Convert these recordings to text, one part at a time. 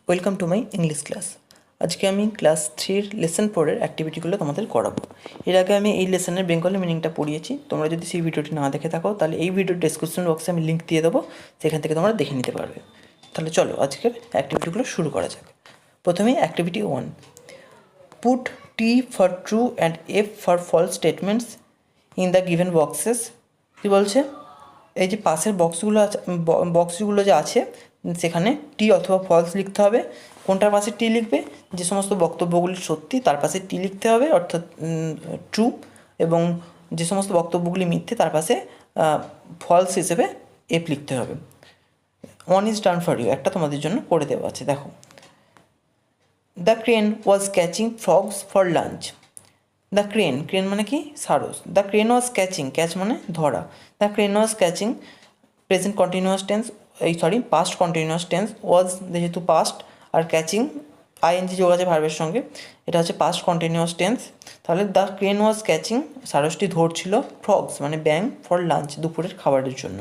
Welcome to my English class. আজকে আমি class 3-র lesson 4-এর অ্যাক্টিভিটিগুলো তোমাদের করাবো। এর আগে আমি এই লেসনের বেঙ্গলি মিনিংটা পড়িয়েছি। তোমরা যদি সেই ভিডিওটি না দেখে থাকো তাহলে এই ভিডিওর ডেসক্রিপশন বক্সে আমি লিঙ্ক দিয়ে দেবো, সেখান থেকে তোমরা দেখে নিতে পারবে। তাহলে চলো আজকের অ্যাক্টিভিটিগুলো শুরু করা যাক। প্রথমেই activity 1, put T for true and F for false statements in the given boxes. কী বলছে, এই যে পাশের বক্সগুলো যে আছে সেখানে টি অথবা ফলস লিখতে হবে। কোনটার পাশে টি লিখবে? যে সমস্ত বক্তব্যগুলি সত্যি তার পাশে টি লিখতে হবে, অর্থাৎ ট্রু, এবং যে সমস্ত বক্তব্যগুলি মিথ্যে তার পাশে ফলস হিসেবে এফ লিখতে হবে। 1 is done for you, একটা তোমাদের জন্য করে দেওয়া আছে, দেখো। The crane was catching frogs for lunch. The crane মানে কি? সারস। The crane was catching, catch মানে ধরা। The crane was catching, present continuous tense, past continuous tense. Was যেহেতু পাস্ট আর ক্যাচিং আইএনজি যোগ আছে ভার্বের সঙ্গে, এটা হচ্ছে পাস্ট কন্টিনিউয়াস টেন্স। তাহলে দ্য ক্রেন ওয়াজ ক্যাচিং, সারসটি ধরছিল, ফ্রগস মানে ব্যাঙ, ফর লাঞ্চ দুপুরের খাবারের জন্য।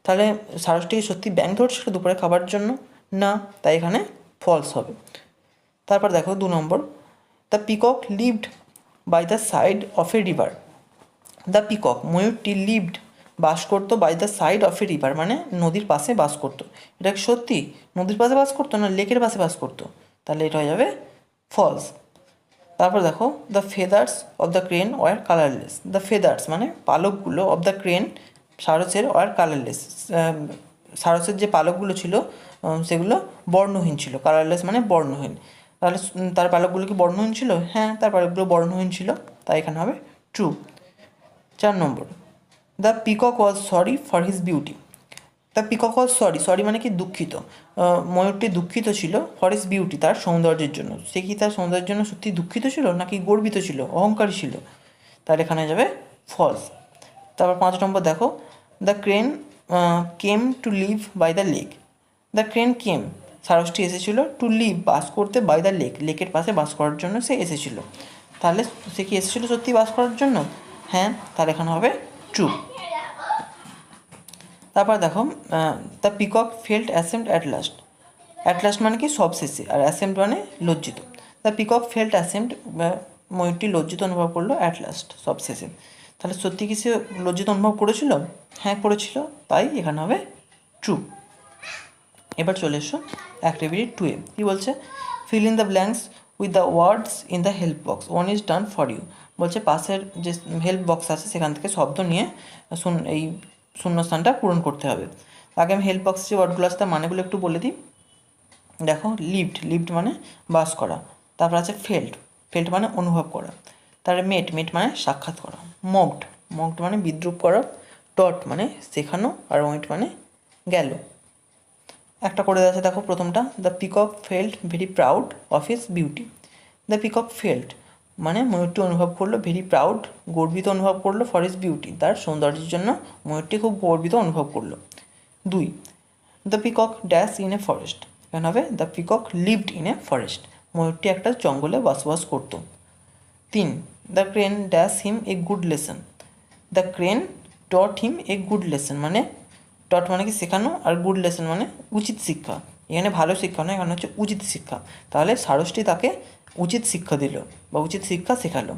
তাহলে সারসটি সত্যি ব্যাঙ ধরছিল দুপুরের খাবারের জন্য? না, তাই এখানে ফলস হবে। তারপর দেখো 2 number, the peacock lived by the side of a river. The peacock, ময়ূরটি লিভড বাস করতো, by the side of a river মানে নদীর পাশে বাস করতো। এটা কি সত্যি নদীর পাশে বাস করতো না লেকের পাশে বাস করতো? তাহলে এটা হয়ে যাবে ফলস। তারপর দেখো, the feathers of the crane were colourless. The feathers মানে পালকগুলো, অফ দ্য ক্রেন সারসের, ওয়ার কালারলেস সারসের যে পালকগুলো ছিল সেগুলো বর্ণহীন ছিল। কালারলেস মানে বর্ণহীন। তাহলে তার পালকগুলো কি বর্ণহীন ছিল? হ্যাঁ, তার পালকগুলো বর্ণহীন ছিল, তাই এখানে হবে true. 4 number, the peacock was sorry for his beauty. The peacock was sorry, sorry মানে কি? দুঃখিত। ময়ূরটি দুঃখিত ছিল, ফর হিজ বিউটি তার সৌন্দর্যের জন্য। সে কি তার সৌন্দর্যের জন্য সত্যি দুঃখিত ছিল নাকি গর্বিত ছিল, অহংকারী ছিল? তাহলে এখানে যাবে ফলস। তারপর 5 নম্বর দেখো, the crane came to live by the lake. The crane came, সারসটি এসেছিল, টু লিভ বাস করতে, বাই দ্য লেক লেকের পাশে বাস করার জন্য সে এসেছিল। তাহলে সে কি এসেছিল সত্যি বাস করার জন্য? হ্যাঁ, তাহলে এখানে হবে ট্রু। তারপর দেখো, the peacock felt ashamed at last. At last মানে কি? সব শেষে, আর অ্যাসেমড মানে লজ্জিত। দ্য পিকক ফেল্ট অ্যাসেমড, ময়ূরটি লজ্জিত অনুভব করলো, অ্যাট লাস্ট সব শেষে। তাহলে সত্যি কি সে লজ্জিত অনুভব করেছিল? হ্যাঁ করেছিল, তাই এখানে হবে ট্রু। এবার চলে এসো অ্যাক্টিভিটি 2-এ। কী বলছে? Fill in the blanks with the words in the help box, 1 is done for you। বলছে পাশের যে হেল্প বক্স আছে সেখান থেকে শব্দ নিয়ে এই শূন্যস্থানটা পূরণ করতে হবে। আগে আমি হেল্প বক্সে যে ওয়ার্ডগুলো আছে তার মানেগুলো একটু বলে দিই। দেখো, লিভড মানে বাস করা। তারপর আছে ফেল্ট মানে অনুভব করা। তারপরে মেট মানে সাক্ষাৎ করা। মকড মানে বিদ্রুপ করা। টট মানে শেখানো। আর ওয়েন্ট মানে গেল। একটা করে আছে, দেখো প্রথমটা, the peacock felt very proud of his beauty. The peacock felt মানে ময়ূরটি অনুভব করলো, ভেরি প্রাউড গর্বিত অনুভব করলো, ফর হিজ বিউটি তার সৌন্দর্যের জন্য ময়ূরটি খুব গর্বিত অনুভব করলো। 2, the peacock dash in a forest. এখানে হবে the peacock lived in a forest, ময়ূরটি একটা জঙ্গলে বসবাস করত। 3, the crane dash him a good lesson. The crane taught him a good lesson মানে টট মানে কি? শেখানো, আর গুড লেসন মানে উচিত শিক্ষা। এখানে ভালো শিক্ষা নয়, এখানে হচ্ছে উচিত শিক্ষা। তাহলে সারসটি তাকে উচিত শিক্ষা দিল বা উচিত শিক্ষা শেখালো।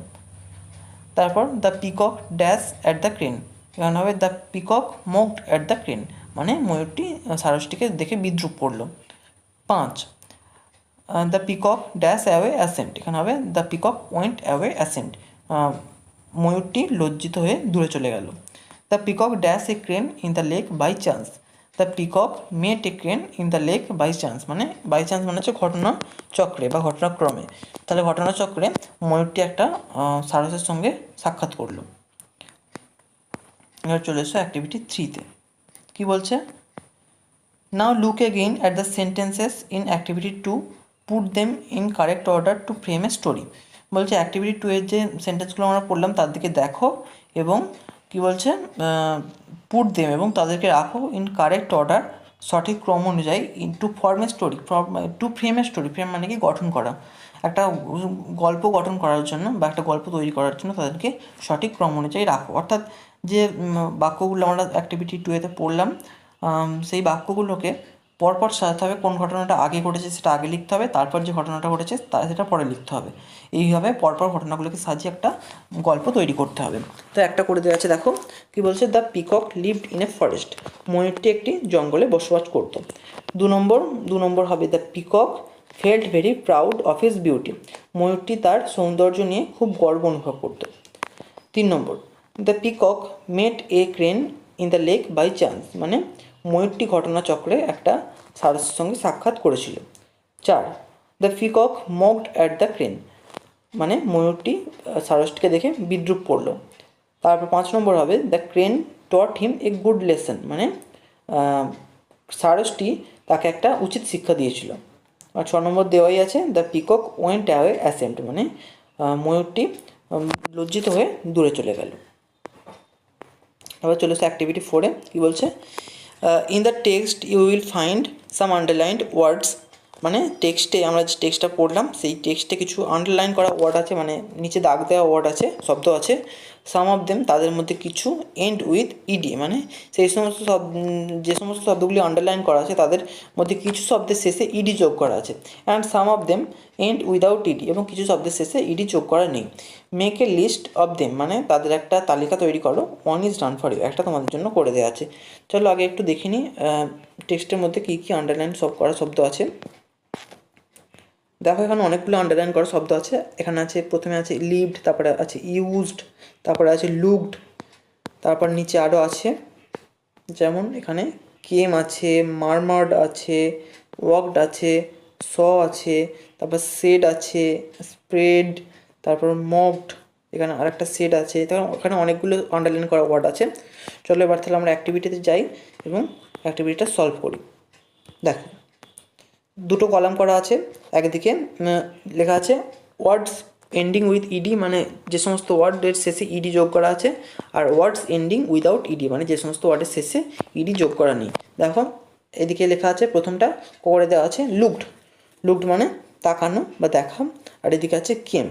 তারপর the peacock dash at the crane, এখানে হবে the peacock mocked at the crane মানে ময়ূরটি সারসটিকে দেখে বিদ্রুপ করলো। 5, the peacock dash away ashamed, এখানে হবে the peacock went away ashamed, ময়ূরটি লজ্জিত হয়ে দূরে চলে গেল। The peacock dash a crane in the lake by chance. The peacock met a crane in the lake by chance মানে বাই চান্স মানে হচ্ছে ঘটনা চক্রে বা ঘটনাক্রমে। তাহলে ঘটনাচক্রে ময়ূরটি একটা সারসের সঙ্গে সাক্ষাৎ করলো। এবার চলে এসো অ্যাক্টিভিটি 3-তে। কী বলছে? Now look again at the sentences in activity 2, put them in correct order to frame a story. বলছে অ্যাক্টিভিটি 2-এর যে সেন্টেন্সগুলো আমরা পড়লাম তার দিকে দেখো এবং কি বলছে, পুট দেম এবং তাদেরকে রাখো ইন কারেক্ট অর্ডার সঠিক ক্রম অনুযায়ী, to form a story, to frame a story. Frame মানে কি? গঠন করা। একটা গল্প গঠন করার জন্য বা একটা গল্প তৈরি করার জন্য তাদেরকে সঠিক ক্রম অনুযায়ী রাখো। অর্থাৎ যে বাক্যগুলো আমরা অ্যাক্টিভিটি 2-এতে পড়লাম সেই বাক্যগুলোকে পরপর সাজাতে হবে, কোন ঘটনাটা আগে ঘটেছে সেটা আগে লিখতে হবে, তারপর যে ঘটনাটা ঘটেছে সেটা পরে লিখতে হবে। এইভাবে পরপর ঘটনাগুলোকে সাজিয়ে একটা গল্প তৈরি করতে হবে। তো একটা করে দেওয়া আছে, দেখো কী বলছে, the peacock lived in a forest, ময়ূরটি একটি জঙ্গলে বসবাস করত। দু নম্বর হবে, the peacock felt very proud of his beauty, ময়ূরটি তার সৌন্দর্য নিয়ে খুব গর্ব অনুভব করত। 3 number, the peacock met a crane in the lake by chance, মানে ময়ূরটি ঘটনাচক্রে একটা সারসের সঙ্গে সাক্ষাৎ করেছিল। 4, the peacock mocked at the crane, মানে ময়ূরটি সারসটিকে দেখে বিদ্রূপ করলো। তারপর 5 নম্বর হবে, the crane taught him a good lesson, মানে সারসটি তাকে একটা উচিত শিক্ষা দিয়েছিল। আর 6 নম্বর দেওয়াই আছে, the peacock went away ashamed, মানে ময়ূরটি লজ্জিত হয়ে দূরে চলে গেল। এবার চলে এসে অ্যাক্টিভিটি 4-এ কী বলছে, in the text you will find some underlined words, মানে টেক্সটে আমরা যে টেক্সটটা পড়লাম সেই টেক্সটে কিছু আন্ডারলাইন করা ওয়ার্ড আছে, মানে নিচে দাগ দেওয়া ওয়ার্ড আছে, শব্দ আছে। সাম অফ দেম, তাদের মধ্যে কিছু এন্ড উইথ ইডি, মানে সেই সমস্ত যে সমস্ত শব্দগুলি আন্ডারলাইন করা আছে তাদের মধ্যে কিছু শব্দের শেষে ইডি যোগ করা আছে। And some of them end without ED, এবং কিছু শব্দের শেষে ইডি যোগ করা নেই। Make a list of them, মানে তাদের একটা তালিকা তৈরি করো। 1 ইজ ডান ফর ইউ, একটা তোমাদের জন্য করে দেওয়া আছে। চলো আগে একটু দেখে নিই টেক্সটের মধ্যে কী কী আন্ডারলাইন করা শব্দ আছে। দেখো এখানে অনেকগুলো আন্ডারলাইন করা শব্দ আছে। এখানে আছে, প্রথমে আছে লিভড, তারপরে আছে ইউজড, তারপরে আছে লুকড, তারপর নিচে আরও আছে, যেমন এখানে কেম আছে, মারমার্ড আছে, ওয়াকড আছে, স আছে, তারপর সেড আছে, স্প্রেড, তারপর মকড, এখানে আরেকটা সেড আছে। তখন ওখানে অনেকগুলো আন্ডারলাইন করা ওয়ার্ড আছে। চলো এবার তাহলে আমরা অ্যাক্টিভিটিতে যাই এবং অ্যাক্টিভিটিটা সলভ করি। দেখো দুটো কলাম করা আছে, একদিকে লেখা আছে ওয়ার্ডস এন্ডিং উইথ ইডি, মানে যে সমস্ত ওয়ার্ডের শেষে ইডি যোগ করা আছে, আর ওয়ার্ডস এন্ডিং উইদাউট ইডি, মানে যে সমস্ত ওয়ার্ডের শেষে ইডি যোগ করা নেই। দেখো এদিকে লেখা আছে, প্রথমটা করে দেওয়া আছে লুকড, লুকড মানে তাকানো বা দেখা, আর এদিকে আছে কেম,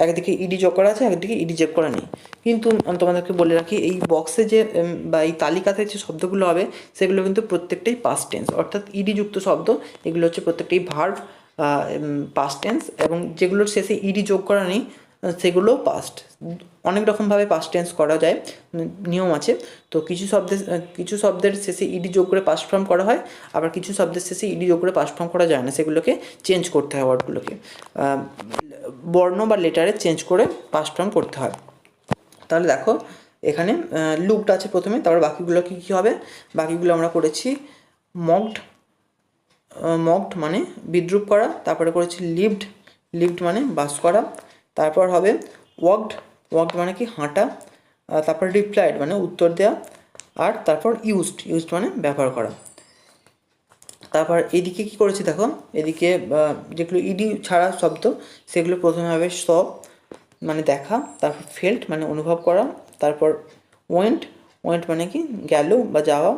একদিকে ইডি যোগ করা আছে, একদিকে ইডি যোগ করা নেই। কিন্তু আমি তোমাদেরকে বলে রাখি, এই বক্সে যে বা এই তালিকাতে যে শব্দগুলো হবে সেগুলো কিন্তু প্রত্যেকটাই পাস্ট টেন্স, অর্থাৎ ইডি যুক্ত শব্দ। এগুলো হচ্ছে প্রত্যেকটাই ভার্ব, পাস্ট টেন্স, এবং যেগুলোর শেষে ইডি যোগ করা নেই সেগুলো পাস্ট। অনেক রকমভাবে পাস্ট টেন্স করা যায়, নিয়ম আছে। তো কিছু শব্দের শেষে ইডি যোগ করে পাস্ট ফর্ম করা হয়, আবার কিছু শব্দের শেষে ইডি যোগ করে পাস্ট ফর্ম করা যায় না, সেগুলোকে চেঞ্জ করতে হয়, ওয়ার্ডগুলোকে বর্ণ বা লেটারে চেঞ্জ করে পাস্ট ফর্ম করতে হয়। তাহলে দেখো এখানে লুকড আছে প্রথমে, তারপর বাকিগুলো কী কী হবে, বাকিগুলো আমরা করেছি মকড, মকড মানে বিদ্রূপ করা, তারপরে করেছি লিভড, লিভড মানে বাস করা, তারপর হবে ওয়াকড, ওয়াকড মানে কি হাঁটা, তারপর রিপ্লাইড মানে উত্তর দেওয়া, আর তারপর ইউজড, ইউজড মানে ব্যবহার করা। তারপর এদিকে কী করেছি দেখো, এদিকে যেগুলো ইডি ছাড়া শব্দ সেগুলো প্রথমে হবে স মানে দেখা, তারপর ফেল্ট মানে অনুভব করা, তারপর ওয়েন্ট, ওয়েন্ট মানে কি গেল বা যাওয়া,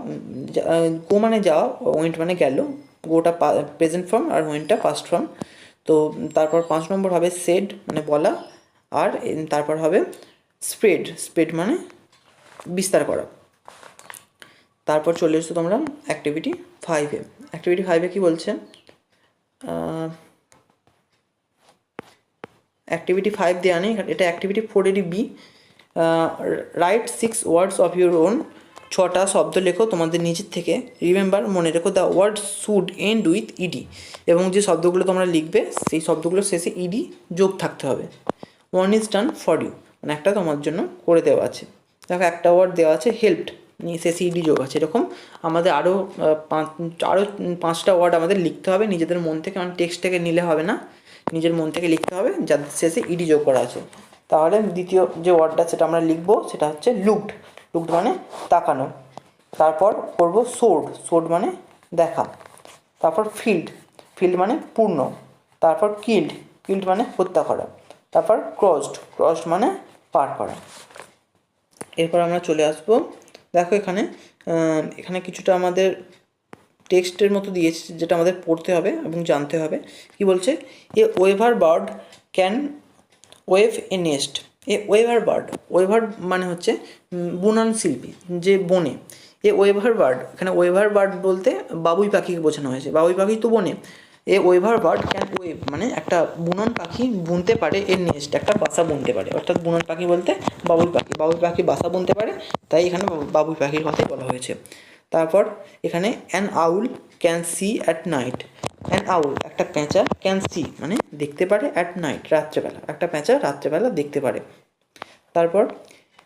গো মানে যাওয়া, ওয়েন্ট মানে গেল, গোটা প্রেজেন্ট ফর্ম আর ওয়েন্টটা পাস্ট ফর্ম। তো তারপর 5 নম্বর হবে সেড মানে বলা, আর তারপর হবে স্প্রেড, স্প্রেড মানে বিস্তার করা। তারপর চলে এসো তোমরা অ্যাক্টিভিটি 5-এ। অ্যাক্টিভিটি 5-এ কী বলছে, অ্যাক্টিভিটি 5 দেওয়া নেই, এটা অ্যাক্টিভিটি 4-এরই B. Write 6 words of your own, 6টা শব্দ লেখো তোমাদের নিজের থেকে। রিমেম্বার মনে রেখো, the word should end with ED, এবং যে শব্দগুলো তোমরা লিখবে সেই শব্দগুলোর শেষে ইডি যোগ থাকতে হবে। 1 ইজ ডান ফর ইউ, মানে একটা তোমার জন্য করে দেওয়া আছে। দেখো একটা ওয়ার্ড দেওয়া আছে হেল্পড, শেষে ইডি যোগ আছে। এরকম আমাদের আরও 5টা ওয়ার্ড আমাদের লিখতে হবে নিজেদের মন থেকে, মানে টেক্সট থেকে নিলে হবে না, নিজের মন থেকে লিখতে হবে যাদের শেষে ইডি যোগ করা আছে। তাহলে দ্বিতীয় যে ওয়ার্ডটা সেটা আমরা লিখবো সেটা হচ্ছে লুকড, লুকড মানে তাকানো। তারপর করব সোর্ড, সোর্ড মানে দেখা। তারপর ফিল্ড, ফিল্ড মানে পূর্ণ। তারপর কিল্ড, কিল্ড মানে হত্যা করা। তারপর ক্রসড, ক্রসড মানে পার করা। এরপর আমরা চলে আসবো, দেখো এখানে এখানে কিছুটা আমাদের টেক্সটের মতো দিয়েছে যেটা আমাদের পড়তে হবে এবং জানতে হবে। কি বলছে, a weaver bird can weave a nest. A weaver bird, weaver মানে হচ্ছে বুনন শিল্পী যে বনে, এ ওয়েভার বার্ড, এখানে ওয়েভার বার্ড বলতে বাবুই পাখিকে বোঝানো হয়েছে। বাবুই পাখি তো বনে, a weaver bird can weave মানে একটা বুনন পাখি বুনতে পারে এর নেস্ট, একটা বাসা বুনতে পারে। অর্থাৎ বুনন পাখি বলতে বাবুই পাখি, বাবুই পাখি বাসা বুনতে পারে, তাই এখানে বাবুই পাখির কথাই বলা হয়েছে। তারপর এখানে an owl can see at night. An owl একটা পেঁচা, ক্যান সি মানে দেখতে পারে, অ্যাট নাইট রাত্রেবেলা, একটা পেঁচা রাত্রেবেলা দেখতে পারে। তারপর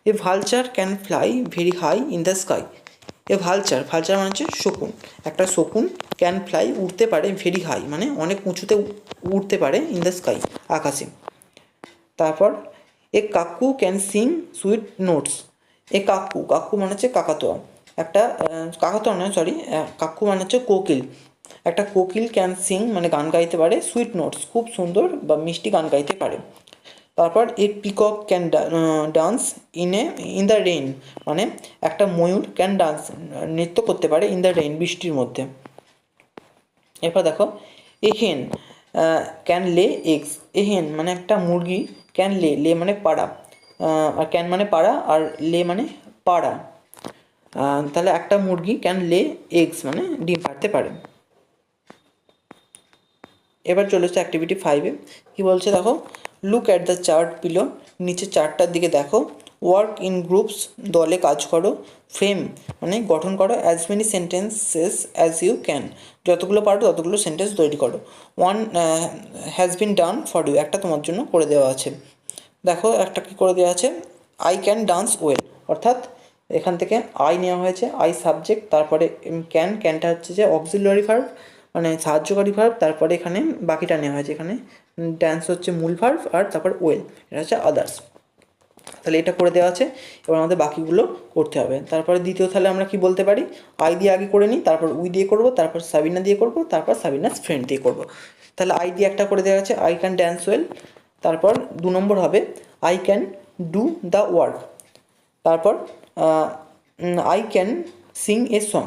a vulture can fly very high in the sky. A vulture, vulture মানে হচ্ছে শকুন, একটা শকুন ক্যান ফ্লাই উড়তে পারে, ভেরি হাই মানে অনেক উঁচুতে উড়তে পারে, ইন দ্য স্কাই আকাশে। তারপর এ কাকু ক্যান সিং সুইট নোটস। এ কাকু, কাকু মানে হচ্ছে কাকাতুয়া, একটা কাকাতুয়া নয় সরি, কাকু মানে হচ্ছে কোকিল, একটা কোকিল ক্যান সিং মানে গান গাইতে পারে, সুইট নোটস খুব সুন্দর বা মিষ্টি গান গাইতে পারে। তারপর এ peacock can dance in the rain মানে একটা ময়ূর ক্যান ডান্স নৃত্য করতে পারে, ইন দ্য রেইন বৃষ্টির মধ্যে। এরপর দেখো এ হেন ক্যান লে এগস। এ হেন মানে একটা মুরগি ক্যান লে, লে মানে পাড়া, আর ক্যান মানে পাড়া, আর লে মানে পাড়া। তাহলে একটা মুরগি ক্যান লে এগস মানে ডিম পাড়তে পারে। এবার চলে এসছে অ্যাক্টিভিটি 5-এ। কী বলছে দেখো, look at the chart below, নিচে চার্টটার দিকে দেখো। ওয়ার্ক ইন গ্রুপস, দলে কাজ করো। ফ্রেম মানে গঠন করো as many sentences as you can, যতগুলো পারো ততগুলো সেন্টেন্স তৈরি করো। One has been done for you, একটা তোমার জন্য করে দেওয়া আছে। দেখো একটা কী করে দেওয়া আছে, আই ক্যান ডান্স ওয়েল, অর্থাৎ এখান থেকে আই নেওয়া হয়েছে, আই সাবজেক্ট, তারপরে ক্যান, ক্যানটা হচ্ছে যে অক্সিলারি ভার্ব মানে সাহায্যকারী ভার্ব, তারপরে এখানে বাকিটা নেওয়া হয়েছে, এখানে ড্যান্স হচ্ছে মূল ভার্ব, আর তারপর ওয়েল এটা হচ্ছে আদার্স। তাহলে এটা করে দেওয়া আছে, এবার আমাদের বাকিগুলো করতে হবে। তারপরে দ্বিতীয় তাহলে আমরা কি বলতে পারি, আই দিয়ে আগে করে নিই, তারপর উই দিয়ে করব, তারপর সাবিনা দিয়ে করব, তারপর সাবিনাস ফ্রেন্ড দিয়ে করব। তাহলে আই দিয়ে একটা করে দেওয়া আছে, আই ক্যান ড্যান্স ওয়েল। তারপর 2 নম্বর হবে I can do the work. তারপর I can sing a song.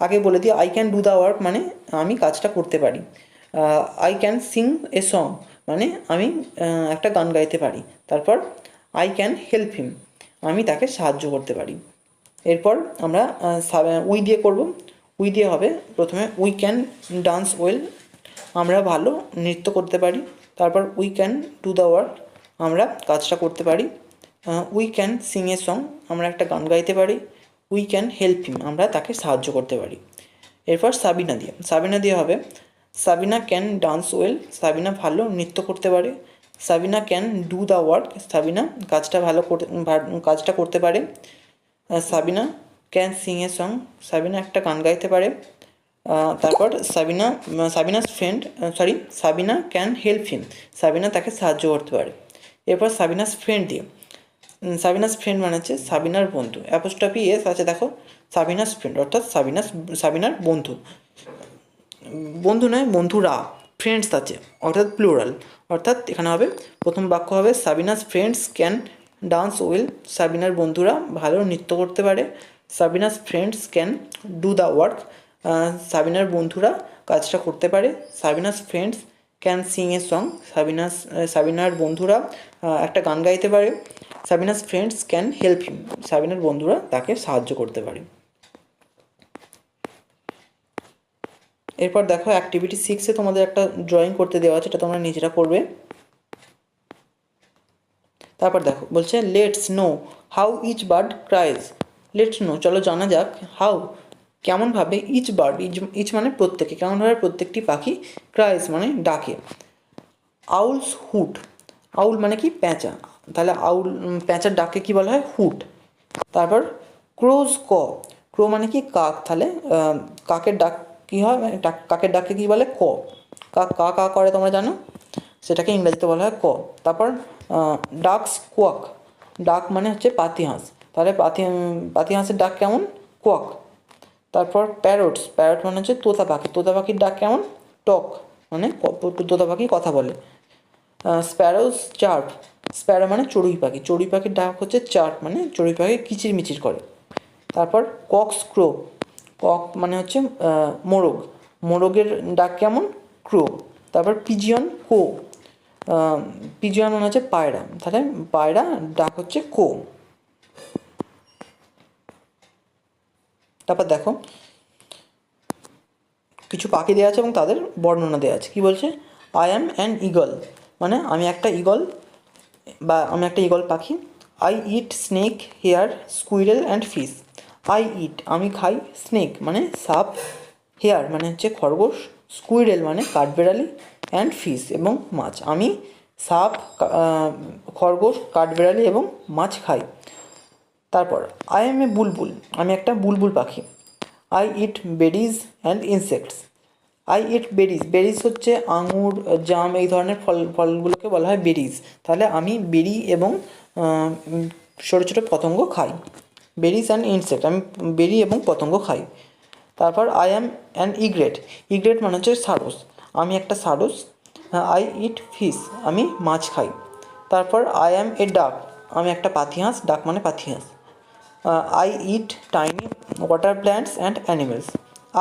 আগে বলে দিই I can do the work মানে আমি কাজটা করতে পারি, I can sing a song মানে আমি একটা গান গাইতে পারি। তারপর আই ক্যান হেল্প হিম আমি তাকে সাহায্য করতে পারি। এরপর আমরা উই দিয়ে করব। উই দিয়ে হবে প্রথমে উই ক্যান ডান্স ওয়েল আমরা ভালো নৃত্য করতে পারি। তারপর we can do the work আমরা কাজটা করতে পারি। We can sing a song আমরা একটা গান গাইতে পারি। উই ক্যান হেল্প হিম আমরা তাকে সাহায্য করতে পারি। এরপর সাবিনা দিয়ে, সাবিনা দিয়ে হবে Sabina can dance well Sabina ভালো নৃত্য করতে পারে। Sabina can do the work Sabina কাজটা কাজটা করতে পারে। Sabina can sing a song Sabina একটা গান গাইতে পারে। তারপর Sabinus friend Sabina can help হিম সাবিনা তাকে সাহায্য করতে পারে। এরপর সাবিনাস ফ্রেন্ড দিয়ে, সাবিনাস ফ্রেন্ড মানে হচ্ছে সাবিনার বন্ধু, অ্যাপোস্ট্রফি এস আছে দেখো, সাবিনাস ফ্রেন্ড অর্থাৎ সাবিনার বন্ধু, বন্ধু নয় বন্ধুরা, ফ্রেন্ডস আছে অর্থাৎ প্লুরাল, অর্থাৎ এখানে হবে প্রথম বাক্য হবে Sabina's friends can dance well সাবিনার বন্ধুরা ভালো নৃত্য করতে পারে। Sabina's friends can do the work সাবিনার বন্ধুরা কাজটা করতে পারে। Sabina's friends can sing a song সাবিনার বন্ধুরা একটা গান গাইতে পারে। Sabina's friends can help him সাবিনার বন্ধুরা তাকে সাহায্য করতে পারে। এরপর দেখো অ্যাক্টিভিটি 6-এ তোমাদের একটা ড্রয়িং করতে দেওয়া আছে, এটা তোমরা নিজেরা করবে। তারপর দেখো বলছে let's know how each bird cries. Let's know চলো জানা যাক, হাউ কেমনভাবে, ইচ বার্ড ইচ মানে প্রত্যেকে, কেমনভাবে প্রত্যেকটি পাখি, ক্রাইজ মানে ডাকে। আউলস হুট, আউল মানে কি পেঁচা, তাহলে আউল পেঁচার ডাকে কি বলা হয়, হুট। তারপর ক্রোজ ক, ক্রো মানে কি কাক, তাহলে কাকের ডাক কী হয়, কাকের ডাককে কী বলে, ক। কাক কা কা করে তোমরা জানো, সেটাকে ইংরেজিতে বলা হয় ক। তারপর ডাকস কোয়াক, ডাক মানে হচ্ছে পাতি হাঁস, তাহলে পাতি হাঁসের ডাক কেমন, কোয়াক। তারপর প্যারটস, প্যারট মানে হচ্ছে তোতা পাখি, তোতা পাখির ডাক কেমন, টক মানে তোতা পাখি কথা বলে। স্প্যারোস চার্প, স্প্যারো মানে চড়ুই পাখি, চড়ুই পাখির ডাক হচ্ছে চার্প মানে চড়ুই পাখি কিচিরমিচির করে। তারপর কক্স ক্রো, কক মানে হচ্ছে মোরগ, মোরগের ডাক কেমন, ক্রো। তারপর পিজিয়ন কো, পিজিয়ন মানে হচ্ছে পায়রা, তাহলে পায়রা ডাক হচ্ছে কো। তারপর দেখো কিছু পাখি দেওয়া আছে এবং তাদের বর্ণনা দেওয়া আছে। কী বলছে? আই অ্যাম অ্যান ইগল, মানে আমি একটা ইগল বা আমি একটা ইগল পাখি। I eat snake, hare, squirrel and fish. I eat আমি খাই, স্নেক মানে সাপ, হেয়ার মানে হচ্ছে খরগোশ, স্কুইরেল মানে কাঠবেড়ালি, অ্যান্ড ফিশ এবং মাছ। আমি সাপ, খরগোশ, কাঠবেড়ালি এবং মাছ খাই। তারপর আই এম এ বুলবুল, আমি একটা বুলবুল পাখি। I it berries and insects. I eat berries, berries হচ্ছে আঙুর, জাম, এই ধরনের ফলগুলোকে বলা হয় বেরিজ। তাহলে আমি বেরি এবং ছোটো ছোটো পতঙ্গ খাই। বেরিজ অ্যান্ড ইনসেক্ট, আমি বেরি এবং পতঙ্গ খাই। তারপর I am an egret, egret মানে হচ্ছে সারস, আমি একটা সারস। আই ইট ফিশ, আমি মাছ খাই। তারপর আই অ্যাম এ ডাক, আমি একটা পাতিহাঁস, ডাক মানে পাতিহাঁস। I eat tiny water plants and animals.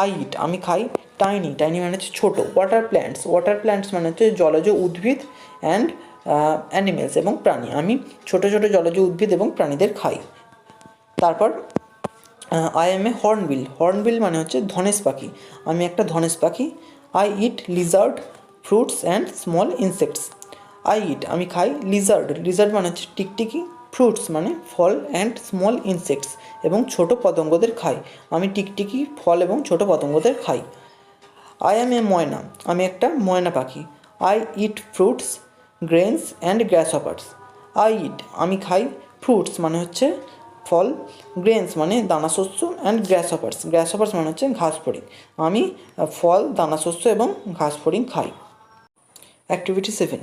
I eat আমি খাই টাইনি, টাইনি মানে হচ্ছে ছোটো, ওয়াটার প্ল্যান্টস, ওয়াটার প্ল্যান্টস মানে হচ্ছে জলজ উদ্ভিদ, অ্যান্ড অ্যানিমেলস এবং প্রাণী, আমি ছোটো ছোটো জলজ উদ্ভিদ এবং প্রাণীদের খাই। তারপর I M A hornbill, hornbill মানে হচ্ছে ধনেশ পাখি, আমি একটা ধনেশ পাখি। I it Lizaad, fruits and small insects. I eat আমি খাই লিজার্ড, লিজার্ড মানে হচ্ছে টিকটিকি, ফ্রুটস মানে ফল, অ্যান্ড স্মল ইনসেক্টস এবং ছোটো পতঙ্গদের খাই, আমি টিকটিকি, ফল এবং ছোটো পতঙ্গদের খাই। আই অ্যাম এ ময়না, আমি একটা ময়না পাখি। I eat fruits, grains and grasshoppers. I eat আমি খাই ফ্রুটস মানে হচ্ছে ফল, গ্রেনস মানে দানাশস্য, অ্যান্ড গ্রাসহপার্স, গ্রাসহপার্স মানে হচ্ছে ঘাস ফড়িং, আমি ফল, দানাশস্য এবং ঘাস ফড়িং খাই। Activity 7,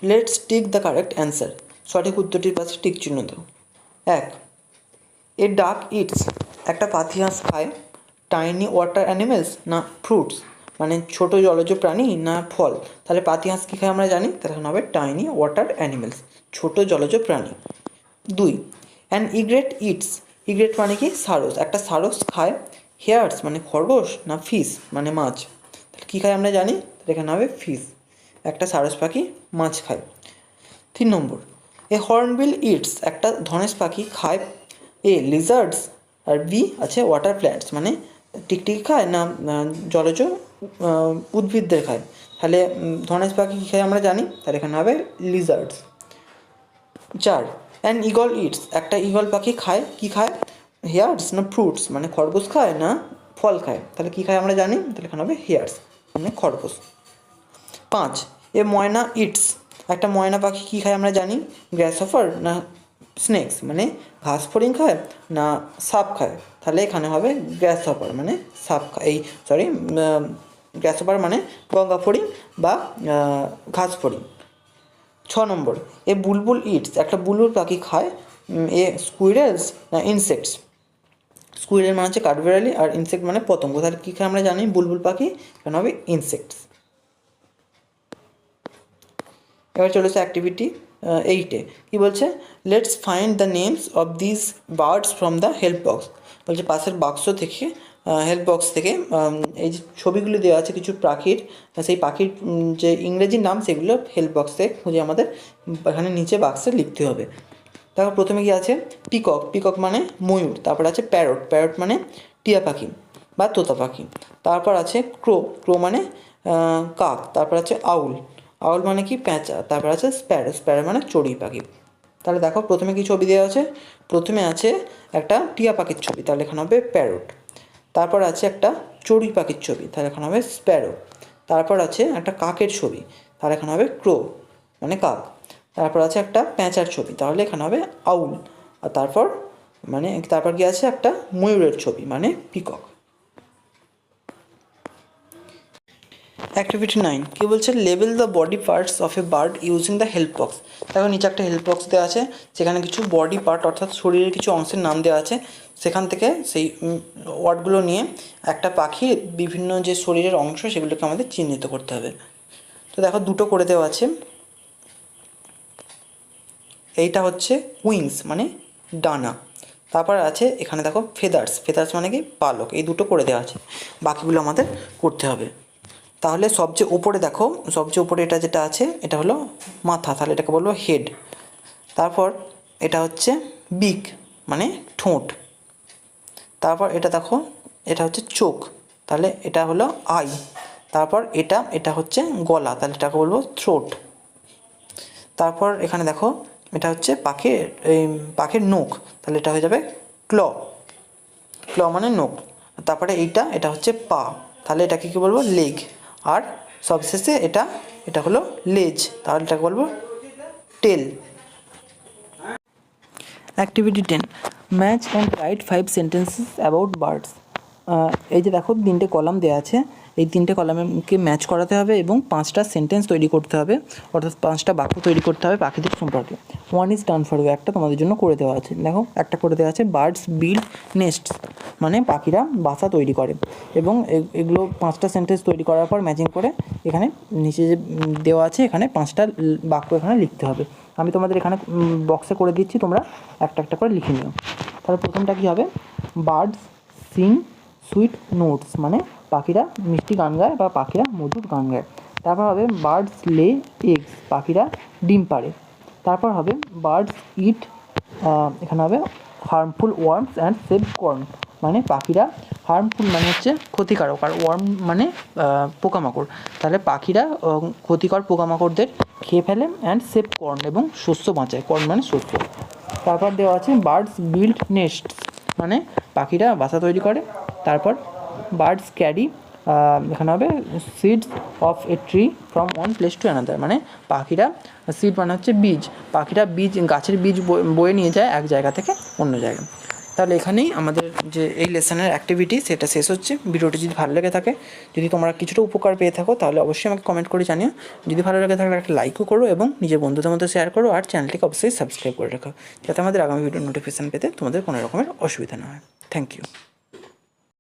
let's tick the correct answer, সঠিক উত্তরটির পাশে টিক চিহ্ন দাও। 1, এ ডাক ইটস, একটা পাতিহাঁস খায় টাইনি ওয়াটার অ্যানিমেলস না ফ্রুটস, মানে ছোটো জলজ প্রাণী না ফল। তাহলে পাতিহাঁস কী খায় আমরা জানি, তাহলে এখন হবে টাইনি ওয়াটার অ্যানিমেলস, ছোটো জলজ প্রাণী। 2, অ্যান ইগ্রেট ইটস, ইগ্রেট মানে কি সারস, একটা সারস খায় হেয়ার্স মানে খরগোশ না ফিশ মানে মাছ, তাহলে কী খায় আমরা জানি, তাহলে এখানে হবে ফিশ, একটা সারস পাখি মাছ খায়। 3 নম্বর, এ হর্নবিল ইটস, একটা ধনেশ পাখি খায় এ লিজার্ডস, আর বি আছে ওয়াটার প্ল্যান্টস, মানে টিকটিকি খায় না জলজ উদ্ভিদদের খায়, তাহলে ধনেশ পাখি কী খায় আমরা জানি, তাহলে এখানে হবে লিজার্ডস। 4, অ্যান ইগল ইটস, একটা ইগল পাখি খায়, কী খায় হেয়ার্স না ফ্রুটস, মানে খরগোশ খায় না ফল খায়, তাহলে কী খায় আমরা জানি, তাহলে এখানে হবে হেয়ার্স মানে খরগোশ। 5, এ ময়না ইটস, একটা ময়না পাখি কী খায় আমরা জানি, গ্রাসহপার না স্নেক্স, মানে ঘাস ফড়িং খায় না সাপ খায়, তাহলে এখানে হবে গ্রাসহপার মানে সাপ খায়, গ্রাসহপার মানে গঙ্গা ফড়িং বা ঘাস ফড়িং। 6 নম্বর, এ বুলবুল ইটস, একটা বুলবুল পাখি খায় এ স্কুইরেলস না ইনসেক্টস, স্কুইরেল মানে হচ্ছে কাঠবেড়ালি আর ইনসেক্ট মানে পতঙ্গ, তাহলে কী খায় আমরা জানি বুলবুল পাখি, এখানে হবে ইনসেক্টস। এবার চলেছে অ্যাক্টিভিটি 8-এ, কী বলছে, let's find the names of this birds from the help box, বলছে পাশের বাক্স থেকে, হেল্প বক্স থেকে এই যে ছবিগুলো দেওয়া আছে কিছু পাখির, সেই পাখির যে ইংরেজি নাম সেগুলো হেল্প বক্সে খুঁজে আমাদের এখানে নিচে বাক্সে লিখতে হবে। তারপর প্রথমে কি আছে, পিকক, পিকক মানে ময়ূর, তারপর আছে প্যারট, প্যারট মানে টিয়া পাখি বা তোতা পাখি, তারপর আছে ক্রো, ক্রো মানে কাক, তারপর আছে আউল, আউল মানে কি প্যাঁচা, তারপর আছে স্প্যারো, স্প্যারো মানে চড়ুই পাখি। তাহলে দেখো প্রথমে কি ছবি দেওয়া আছে, প্রথমে আছে একটা টিয়া পাখির ছবি, তাহলে এখানে হবে প্যারট। তারপর আছে একটা চড়ুই পাখির ছবি, তাহলে এখানে হবে স্প্যারো। তারপর আছে একটা কাকের ছবি, তাহলে এখানে হবে ক্রো মানে কাক। তারপর আছে একটা প্যাঁচার ছবি, তাহলে এখানে হবে আউল। আর তারপর কি আছে একটা ময়ূরের ছবি মানে পিকক। অ্যাক্টিভিটি 9, কী বলছে, label the body parts of a bird using the help box. দেখো নিচে একটা হেল্প বক্স দেওয়া আছে, সেখানে কিছু বডি পার্ট অর্থাৎ শরীরের কিছু অংশের নাম দেওয়া আছে, সেখান থেকে সেই ওয়ার্ডগুলো নিয়ে একটা পাখির বিভিন্ন যে শরীরের অংশ সেগুলোকে আমাদের চিহ্নিত করতে হবে। তো দেখো দুটো করে দেওয়া আছে, এইটা হচ্ছে উইংস মানে ডানা, তারপর আছে এখানে দেখো ফেদার্স, ফেদার্স মানে কি পালক, এই দুটো করে দেওয়া আছে, বাকিগুলো আমাদের করতে হবে। তাহলে সবচেয়ে ওপরে দেখো, সবচেয়ে ওপরে এটা যেটা আছে এটা হলো মাথা, তাহলে এটাকে বলবো হেড। তারপর এটা হচ্ছে বিক মানে ঠোঁট। তারপর এটা দেখো এটা হচ্ছে চোখ, তাহলে এটা হলো আই। তারপর এটা হচ্ছে গলা, তাহলে এটাকে বলবো থ্রোট। তারপর এখানে দেখো এটা হচ্ছে পাখির নখ, তাহলে এটা হয়ে যাবে ক্ল। ক্ল মানে নখ। তারপরে এটা হচ্ছে পা, তাহলে এটাকে কী বলবো লেগ। আর সবশেষে এটা হলো লেজ, তাহলে এটাকে বলবো tail. Activity 10, match and write 5 sentences about birds. এই যে দেখো 3টে কলাম দেওয়া আছে, এই 3টে কলামকে ম্যাচ করাতে হবে এবং 5টা সেন্টেন্স তৈরি করতে হবে, অর্থাৎ 5টা বাক্য তৈরি করতে হবে পাখিদের সম্পর্কে। 1 ইজ ডান ফর ইউ, একটা তোমাদের জন্য করে দেওয়া আছে। দেখো একটা করে দেওয়া আছে বার্ডস বিল্ড নেস্টস, মানে পাখিরা বাসা তৈরি করে। এবং এগুলো 5টা সেন্টেন্স তৈরি করার পর ম্যাচিং করে এখানে নিচে যে দেওয়া আছে এখানে 5টা বাক্য এখানে লিখতে হবে। আমি তোমাদের এখানে বক্সে করে দিচ্ছি, তোমরা একটা একটা করে লিখে নিও। তাহলে প্রথমটা কী হবে, বার্ডস সিং সুইট নোটস, মানে পাখিরা মিষ্টি গান গায় বা পাখিরা মধুর গান গায়। তারপর হবে বার্ডস লে এগস, পাখিরা ডিম পাড়ে। তারপর হবে বার্ডস ইট, এখানে হবে harmful worms and save corn, মানে পাখিরা হার্মফুল মানে হচ্ছে ক্ষতিকারক, আর ওয়ার্ম মানে পোকামাকড়, তাহলে পাখিরা ক্ষতিকর পোকামাকড়দের খেয়ে ফেলে। অ্যান্ড সেভ কর্ন, এবং শস্য বাঁচায়, কর্ন মানে শস্য। তারপর দেওয়া আছে বার্ডস বিল্ড নেস্টস, মানে পাখিরা বাসা তৈরি করে। তারপর বার্ডস ক্যারি, এখানে হবে seeds of a tree from one place to another, মানে পাখিরা সিড মানে হচ্ছে বীজ, পাখিরা গাছের বীজ বয়ে নিয়ে যায় এক জায়গা থেকে অন্য জায়গায়। তাহলে এখানেই আমাদের যে এই লেসনের অ্যাক্টিভিটি সেটা শেষ হচ্ছে। ভিডিওটি যদি ভালো লেগে থাকে, যদি তোমরা কিছুটা উপকার পেয়ে থাকো, তাহলে অবশ্যই আমাকে কমেন্ট করে জানিও। যদি ভালো লেগে থাকে একটা লাইকও করো এবং নিজের বন্ধুদের মধ্যে শেয়ার করো, আর চ্যানেলটিকে অবশ্যই সাবস্ক্রাইব করে রাখো, যাতে আমাদের আগামী ভিডিও নোটিফিকেশান পেতে তোমাদের কোনো রকমের অসুবিধা না হয়। Thank you.